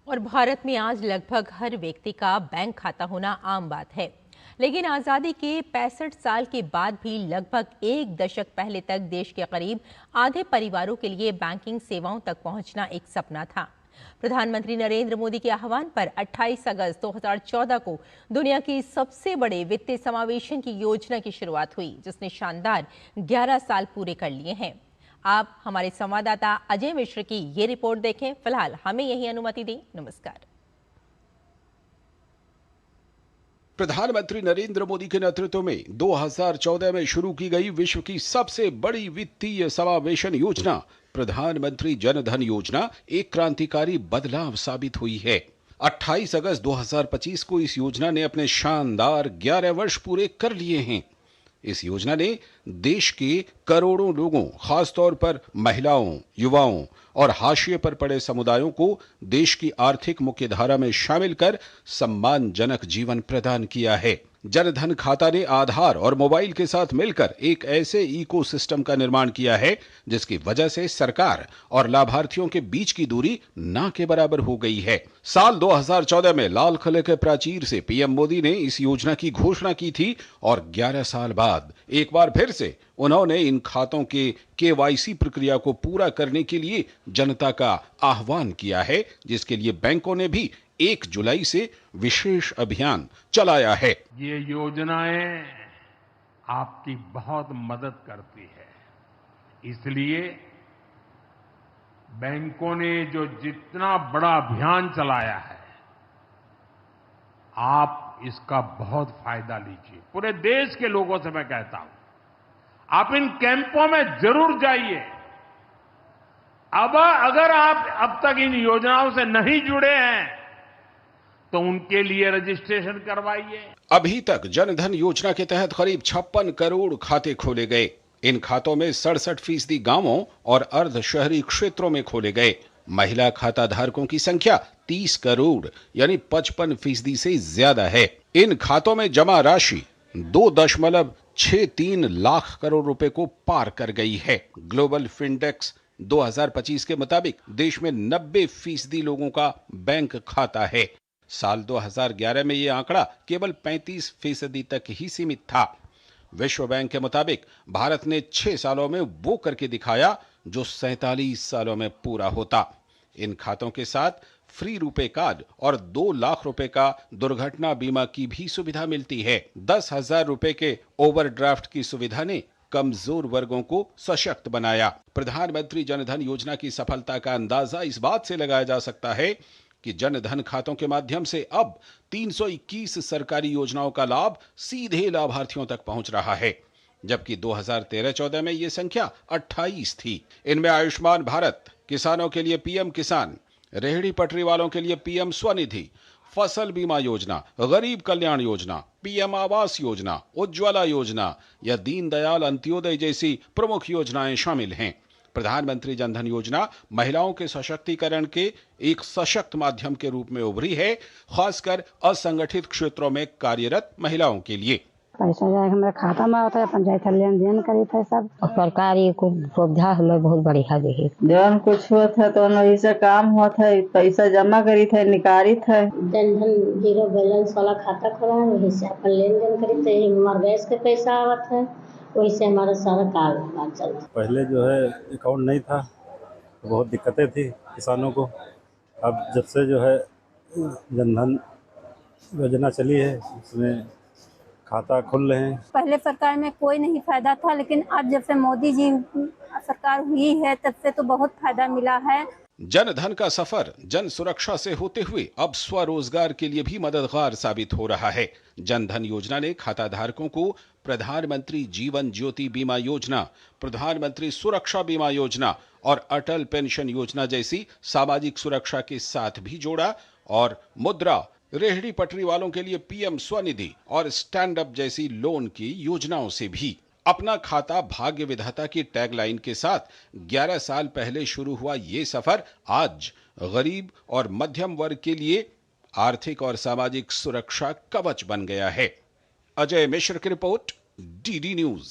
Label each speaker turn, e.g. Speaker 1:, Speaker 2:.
Speaker 1: और भारत में आज लगभग हर व्यक्ति का बैंक खाता होना आम बात है। लेकिन आज़ादी के 65 साल के बाद भी लगभग एक दशक पहले तक देश के करीब आधे परिवारों के लिए बैंकिंग सेवाओं तक पहुंचना एक सपना था। प्रधानमंत्री नरेंद्र मोदी के आह्वान पर 28 अगस्त 2014 को दुनिया की सबसे बड़े वित्तीय समावेशन की योजना की शुरुआत हुई, जिसने शानदार 11 साल पूरे कर लिए हैं। आप हमारे संवाददाता अजय मिश्र की ये रिपोर्ट देखें। फिलहाल हमें यही अनुमति दें। नमस्कार।
Speaker 2: प्रधानमंत्री नरेंद्र मोदी के नेतृत्व में 2014 में शुरू की गई विश्व की सबसे बड़ी वित्तीय समावेशन योजना प्रधानमंत्री जन धन योजना एक क्रांतिकारी बदलाव साबित हुई है। 28 अगस्त 2025 को इस योजना ने अपने शानदार 11 वर्ष पूरे कर लिए हैं। इस योजना ने देश के करोड़ों लोगों, खासतौर पर महिलाओं, युवाओं और हाशिए पर पड़े समुदायों को देश की आर्थिक मुख्यधारा में शामिल कर सम्मानजनक जीवन प्रदान किया है। जनधन खाता ने आधार और मोबाइल के साथ मिलकर एक ऐसे इकोसिस्टम का निर्माण किया है जिसकी वजह से सरकार और लाभार्थियों के बीच की दूरी ना के बराबर हो गई है। साल 2014 में लाल किले के प्राचीर से पीएम मोदी ने इस योजना की घोषणा की थी और 11 साल बाद एक बार फिर से उन्होंने इन खातों के केवाईसी प्रक्रिया को पूरा करने के लिए जनता का आह्वान किया है, जिसके लिए बैंकों ने भी 1 जुलाई से विशेष अभियान चलाया है।
Speaker 3: ये योजनाएं आपकी बहुत मदद करती है, इसलिए बैंकों ने जो जितना बड़ा अभियान चलाया है, आप इसका बहुत फायदा लीजिए। पूरे देश के लोगों से मैं कहता हूं, आप इन कैंपों में जरूर जाइए। अब अगर आप अब तक इन योजनाओं से नहीं जुड़े हैं तो उनके लिए रजिस्ट्रेशन करवाइए।
Speaker 2: अभी तक जनधन योजना के तहत करीब 56 करोड़ खाते खोले गए। इन खातों में 67% गांवों और अर्ध शहरी क्षेत्रों में खोले गए। महिला खाता धारकों की संख्या 30 करोड़ यानी 55% से ज्यादा है। इन खातों में जमा राशि 2.63 लाख करोड़ रुपए को पार कर गई है। ग्लोबल फिनटेक्स 2025 के मुताबिक देश में 90% लोगों का बैंक खाता है। साल 2011 में यह आंकड़ा केवल 35% तक ही सीमित था। विश्व बैंक के मुताबिक भारत ने 6 सालों में वो करके दिखाया जो 47 सालों में पूरा होता। इन खातों के साथ फ्री रुपए कार्ड और 2 लाख रुपए का दुर्घटना बीमा की भी सुविधा मिलती है। 10,000 रुपए के ओवरड्राफ्ट की सुविधा ने कमजोर वर्गों को सशक्त बनाया। प्रधानमंत्री जनधन योजना की सफलता का अंदाजा इस बात से लगाया जा सकता है कि जनधन खातों के माध्यम से अब 321 सरकारी योजनाओं का लाभ सीधे लाभार्थियों तक पहुंच रहा है, जबकि 2013-14 में यह संख्या 28 थी। इनमें आयुष्मान भारत, किसानों के लिए पीएम किसान, रेहड़ी पटरी वालों के लिए पीएम स्वनिधि, फसल बीमा योजना, गरीब कल्याण योजना, पीएम आवास योजना, उज्ज्वला योजना या दीनदयाल अंत्योदय जैसी प्रमुख योजनाएं शामिल हैं। प्रधानमंत्री जनधन योजना महिलाओं के सशक्तिकरण के एक सशक्त माध्यम के रूप में उभरी है, खासकर असंगठित क्षेत्रों में कार्यरत महिलाओं के लिए।
Speaker 4: पैसा जाए हमारे खाता में होता है, पंचायत लेन देन करी थे सब, और सरकारी को सुविधा हमें बहुत बढ़िया दी है।
Speaker 5: जौन कुछ होता है तो ऐसे काम होता है, पैसा जमा करी थे, निकारी थे।
Speaker 6: जनधन जीरो बैलेंस वाला खाता खोला है, वही से अपन लेन देन करी थे। हमारे गैस के पैसा आवत है, वही से हमारा सारा कारोबार चलता।
Speaker 7: पहले जो है अकाउंट नहीं था, बहुत दिक्कतें थी किसानों को। अब जब से जो है जनधन योजना चली है, उसमें खाता खुल रहे हैं।
Speaker 8: पहले सरकार में कोई नहीं फायदा था, लेकिन अब जब से मोदी जी सरकार हुई है तब से तो बहुत फायदा मिला है।
Speaker 2: जनधन का सफर जन सुरक्षा से होते हुए अब स्वरोजगार के लिए भी मददगार साबित हो रहा है। जनधन योजना ने खाता धारकों को प्रधानमंत्री जीवन ज्योति बीमा योजना, प्रधानमंत्री सुरक्षा बीमा योजना और अटल पेंशन योजना जैसी सामाजिक सुरक्षा के साथ भी जोड़ा और मुद्रा, रेहड़ी पटरी वालों के लिए पीएम स्वनिधि और स्टैंड अप जैसी लोन की योजनाओं से भी। अपना खाता भाग्य विधाता की टैगलाइन के साथ 11 साल पहले शुरू हुआ ये सफर आज गरीब और मध्यम वर्ग के लिए आर्थिक और सामाजिक सुरक्षा कवच बन गया है। अजय मिश्र की रिपोर्ट, डीडी न्यूज।